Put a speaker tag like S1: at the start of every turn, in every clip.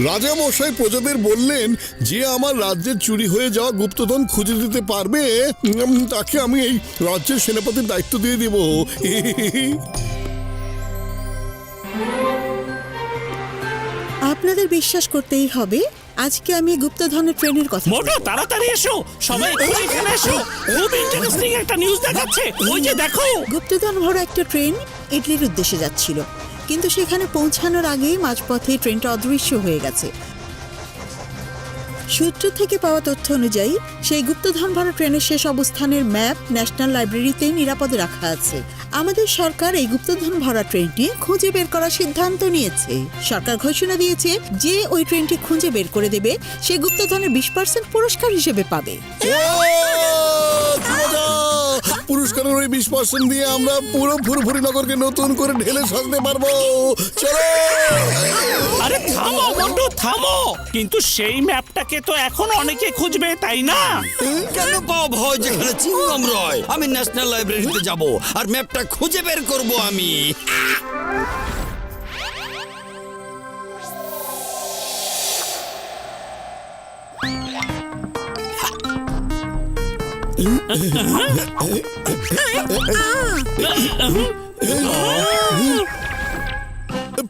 S1: রাজা মশাই প্রজাদের বললেন যে আমার রাজ্যের চুরি হয়ে যাওয়া গুপ্তধন খুঁজে দিতে পারবে তাকে আমি এই রাজ্যের সেনাপতির দায়িত্ব দিয়ে দেব।
S2: আপনাদের বিশ্বাস করতেই হবে, আজকে আমি গুপ্তধনের ট্রেনের কথা
S3: মোটো তাড়াতাড়ি এসো, সবাই এখানে এসো, খুব ইন্টারেস্টিং একটা নিউজ দেখাচ্ছে, ওই যে দেখো।
S2: গুপ্তধন ভরা একটা ট্রেন ইডলির উদ্দেশ্যে যাচ্ছিল, কিন্তু সেখানে পৌঁছানোর আগেই মাঝপথে ট্রেনটা অদৃশ্য হয়ে গেছে। সূত্র থেকে পাওয়া তথ্য অনুযায়ী সেই গুপ্তধন ভরা ট্রেনের শেষ অবস্থানের ম্যাপ ন্যাশনাল লাইব্রেরিতে নিরাপদে রাখা আছে। আমাদের সরকার এই গুপ্তধন ভরা ট্রেনটি খুঁজে বের করার সিদ্ধান্ত নিয়েছে। সরকার ঘোষণা দিয়েছে যে ওই ট্রেনটি খুঁজে বের করে দেবে সে গুপ্তধনের 20% পুরস্কার হিসেবে পাবে।
S1: পুরস্কারের ওই 20% দিয়ে আমরা পুরো ফুরফুরি নগরকে নতুন করে ঢেলে সাজতে পারবো। চলো।
S3: আরে থামো মোটো, থামো। কিন্তু সেই ম্যাপটাকে তো এখন অনেকে খুঁজবে, তাই না?
S4: কেন পাও ভয় যেখানে চিংগম রয়? আমি ন্যাশনাল লাইব্রেরিতে যাব আর ম্যাপটা খুঁজে বের করব আমি।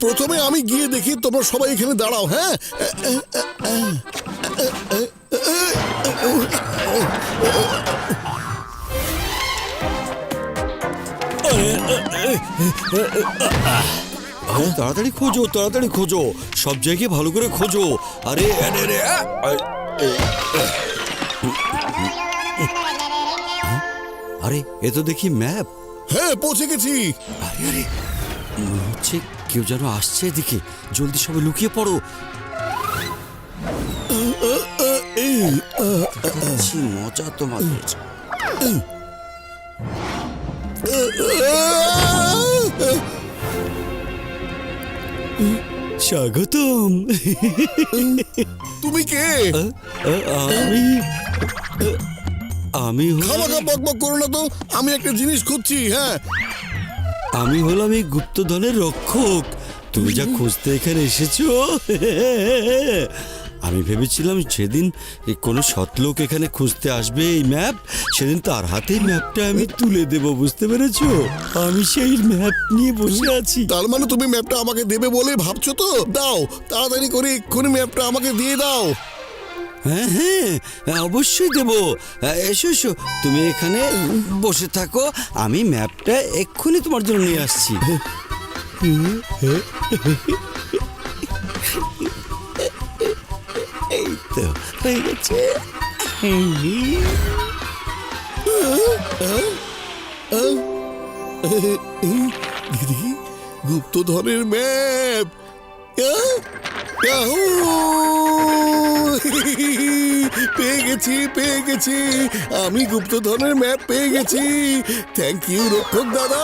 S1: প্রথমে আমি গিয়ে দেখি, তোমরা সবাই এখানে দাঁড়াও। হ্যাঁ,
S4: তাড়াতাড়ি খোঁজো, তাড়াতাড়ি খোঁজো, সব জায়গায় ভালো করে খোঁজো। আরে আরে এ তো দেখি ম্যাপ।
S1: হ্যাঁ, পৌঁছে গেছি।
S4: আরে আরে মনে হচ্ছে কেউ যেন আসছে এদিকে, জলদি সবাই লুকিয়ে পড়ো। মজা তোমাদের। স্বাগতম।
S1: তুমি কে?
S4: আমি
S1: খামাখা বকবক করো না তো, আমি একটা জিনিস খুঁজছি। হ্যাঁ,
S4: আমি হলাম এই গুপ্তধনের রক্ষক। তুমি যা খুঁজতে এখানে এসেছো, আমি ভেবেছিলাম সেদিন কোনো সৎলোক এখানে খুঁজতে আসবে এই ম্যাপ, সেদিন তার হাতে ম্যাপটা আমি তুলে দেব, বুঝতে পেরেছো? আমি সেই ম্যাপ নিয়ে বসে আছি।
S1: তার মানে তুমি ম্যাপটা আমাকে দেবে বলে ভাবছো তো? দাও, তাড়াতাড়ি করে এক্ষুনি ম্যাপটা আমাকে দিয়ে দাও।
S4: হ্যাঁ হ্যাঁ, অবশ্যই দেবো। এসো এসো, তুমি এখানে বসে থাকো, আমি ম্যাপটা এক্ষুনি তোমার জন্য নিয়ে আসছি। এই তো হয়ে গেছে।
S1: দিদি, গুপ্তধনের ম্যাপ। পেয়ে গেছি, পেয়ে গেছি, আমি গুপ্তধনের ম্যাপ পেয়ে গেছি। থ্যাংক ইউ রক্ষক দাদা,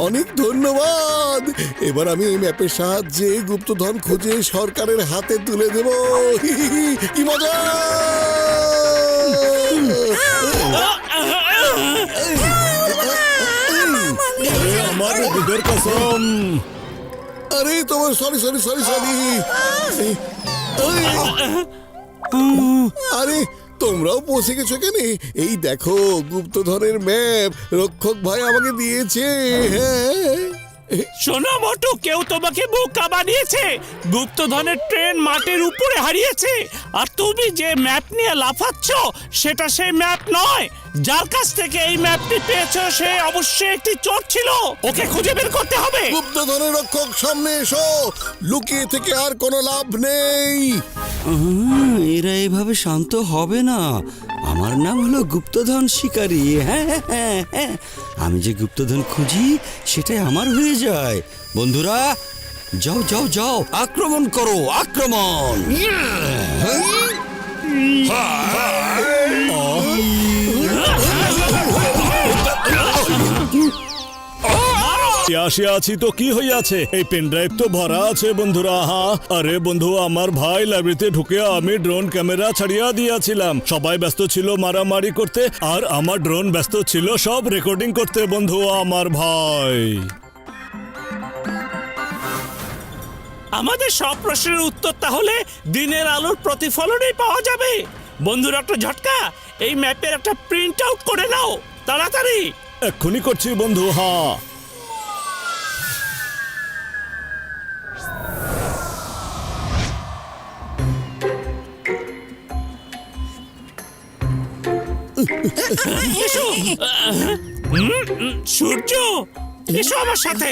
S1: অনেক ধন্যবাদ। এবার আমি এই ম্যাপের সাহায্যে গুপ্তধন খুঁজে সরকারের হাতে তুলে দেব। কি মজা!
S5: আমার দুধের কসম।
S1: আরে তোমার সরি সরি সরি সরি। আরে তোমরাও পৌঁছে গেছো কেনে? এই দেখো গুপ্তধনের ম্যাপ রক্ষক ভাই আমাকে দিয়েছে। হ্যাঁ,
S3: শোনো মোটু, কেউ তোমাকে বোকা বানিয়েছে। গুপ্তধনের ট্রেন মাটির উপরে হারিয়েছে, আর তুমি যে ম্যাপ নিয়ে লাফাচ্ছ সেটা সেই ম্যাপ নয়। যার কাছ থেকে এই ম্যাপটি পেয়েছো সে অবশ্যই একটি চোর ছিল, ওকে খুঁজে বের করতে হবে।
S1: গুপ্তধনের রক্ষক সামনে এসো, লুকিয়ে থেকে আর কোনো লাভ নেই।
S4: এরা এভাবে শান্ত হবে না। আমার নাম হলো গুপ্তধন শিকারী। হ্যাঁ হ্যাঁ হ্যাঁ, আমি যে গুপ্তধন খুঁজি সেটাই আমার হয়ে যায়। বন্ধুরা, যাও যাও যাও, আক্রমণ করো, আক্রমণ!
S5: এদিকে আসিয়া আছি তো কি হইয়াছে, এই পেন ড্রাইভ তো ভরা আছে বন্ধুরা। আরে বন্ধু, আমার ভাই লাইব্রেরিতে ঢুকে আমি ড্রোন ক্যামেরা ছাড়িয়া দিয়াছিলাম। সবাই ব্যস্ত ছিল মারামারি করতে, আর আমার ড্রোন ব্যস্ত ছিল সব রেকর্ডিং করতে বন্ধু আমার ভাই।
S3: আমাদের সব প্রশ্নের উত্তর তাহলে দিনের আলোর প্রতিফলনেই পাওয়া যাবে। বন্ধু ডক্টর ঝটকা, এই ম্যাপের একটা প্রিন্ট আউট করে নাও তাড়াতাড়ি।
S5: এক্ষুনি করছি বন্ধু।
S3: এসো। সূর্য, এসো আমার সাথে,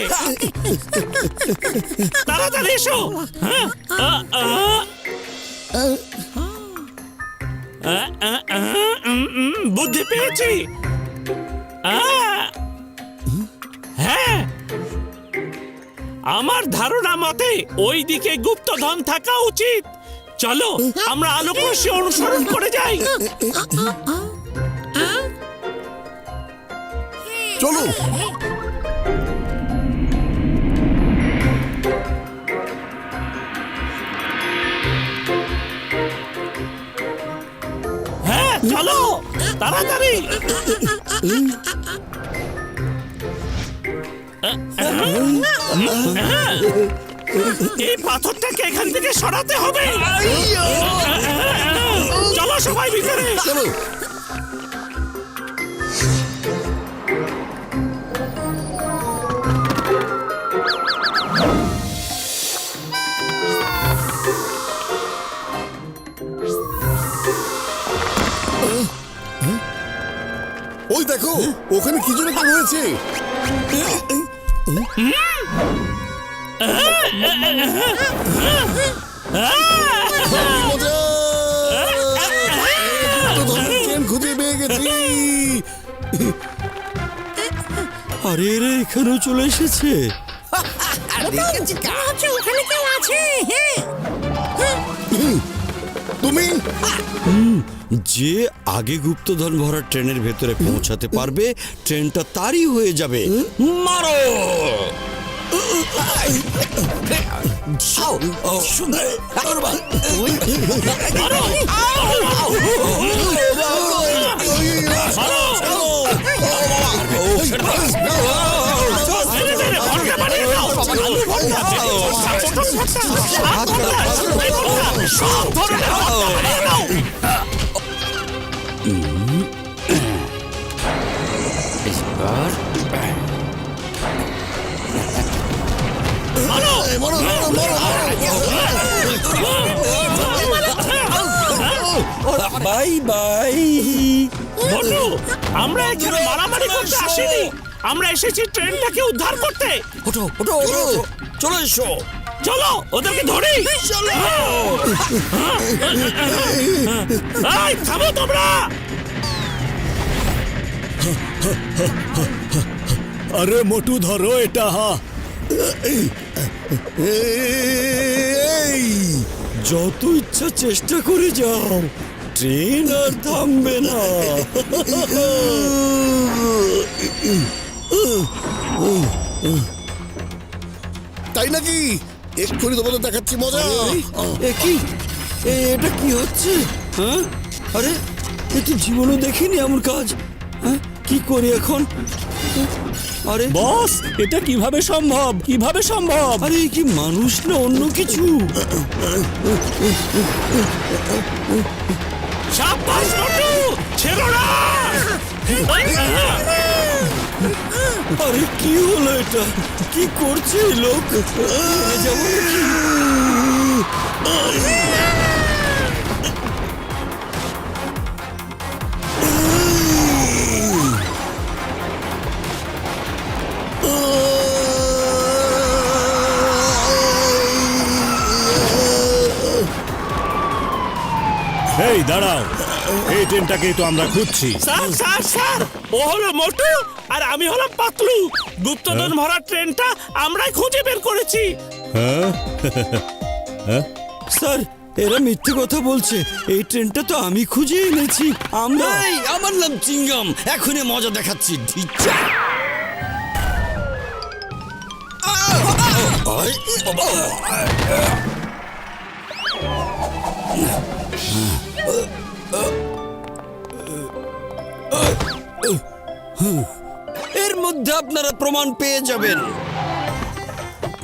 S3: তাড়াতাড়ি এসো। বুদ্ধি পেয়েছি। হ্যাঁ, আমার ধারণা মতে ওই দিকে গুপ্তধন থাকা উচিত। চলো আমরা আলোকরশ্মি অনুসরণ করে যাই।
S1: চলো।
S3: হ্যাঁ চলো তাড়াতাড়ি। এই পাথরটাকে এখান থেকে সরাতে হবে। চলো সবাই ভিতরে।
S1: চলো। ওই দেখো, ওখানে কি যেন একটা রয়েছে। মজা! গুপ্তধনের ট্রেন খুঁজে পেয়ে গেছি।
S4: আরে এরা এখানেও চলে এসেছে।
S1: তুমি
S4: যে আগে গুপ্তধন ভরা ট্রেনের ভেতরে পৌঁছাতে পারবে, ট্রেনটা তারই হয়ে যাবে। মারো! Bye bye.
S3: বন্ধু, আমরা এখানে মারামারি করতে আসিনি, আমরা এসেছি ট্রেনটাকে উদ্ধার করতে।
S4: ওঠো ওঠো ওঠো, চলো এসো।
S3: চলো ওদেরকে ধরি।
S4: চলো।
S3: এই থামো তোমরা।
S5: আরে মোটু, ধরো এটা।
S1: এই
S4: যত ইচ্ছা চেষ্টা করে যাও, ট্রেন আর থামবে না।
S1: তাই নাকি? এক্ষুনি তোমাদের দেখাচ্ছি মজা।
S4: এটা কি হচ্ছে? হ্যাঁ, আরে এ তো জীবনে দেখিনি এমন কাজ। হ্যাঁ, কি করি এখন? আরে
S5: বস, এটা কিভাবে সম্ভব? কিভাবে সম্ভব?
S4: আরে এ কি মানুষ না অন্য কিছু?
S3: সাবধান মোটু, ছেড়ো না।
S4: আরে কি হলো এটা? কি করছে এই লোক? যাবো নাকি?
S5: এই দাঁড়াও, এই ট্রেনটাকেই তো আমরা খুঁজছি।
S3: স্যার স্যার স্যার, ও হলো মোটু আর আমি হলাম পাতলু। গুপ্তধন ভরা ট্রেনটা আমরাই খুঁজে বের করেছি।
S4: স্যার, এরা মিথ্যে কথা বলছে। এই ট্রেনটা তো আমি খুঁজে এনেছি। আমার নাম চিংগাম, এখনই মজা দেখাচ্ছি। এর মধ্যে আপনারা প্রমাণ পেয়ে যাবেন।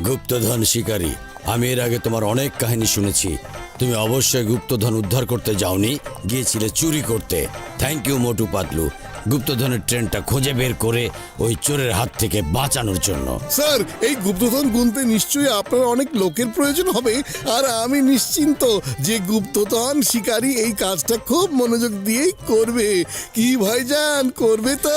S4: গুপ্তধন শিকারী, আমি এর আগে তোমার অনেক কাহিনী শুনেছি। তুমি অবশ্যই গুপ্তধন উদ্ধার করতে যাওনি, গিয়েছিলে চুরি করতে। থ্যাংক ইউ মোটু পাতলু, গুপ্তধনের ট্রেনটা খুঁজে বের করে ওই চোরের হাত থেকে বাঁচানোর জন্য।
S1: স্যার, এই গুপ্তধন গুনতে নিশ্চয়ই আপনার অনেক লোকের প্রয়োজন হবে, আর আমি নিশ্চিন্ত যে গুপ্তধন শিকারী এই কাজটা খুব মনোযোগ দিয়েই করবে। কি ভাইজান, করবে তো?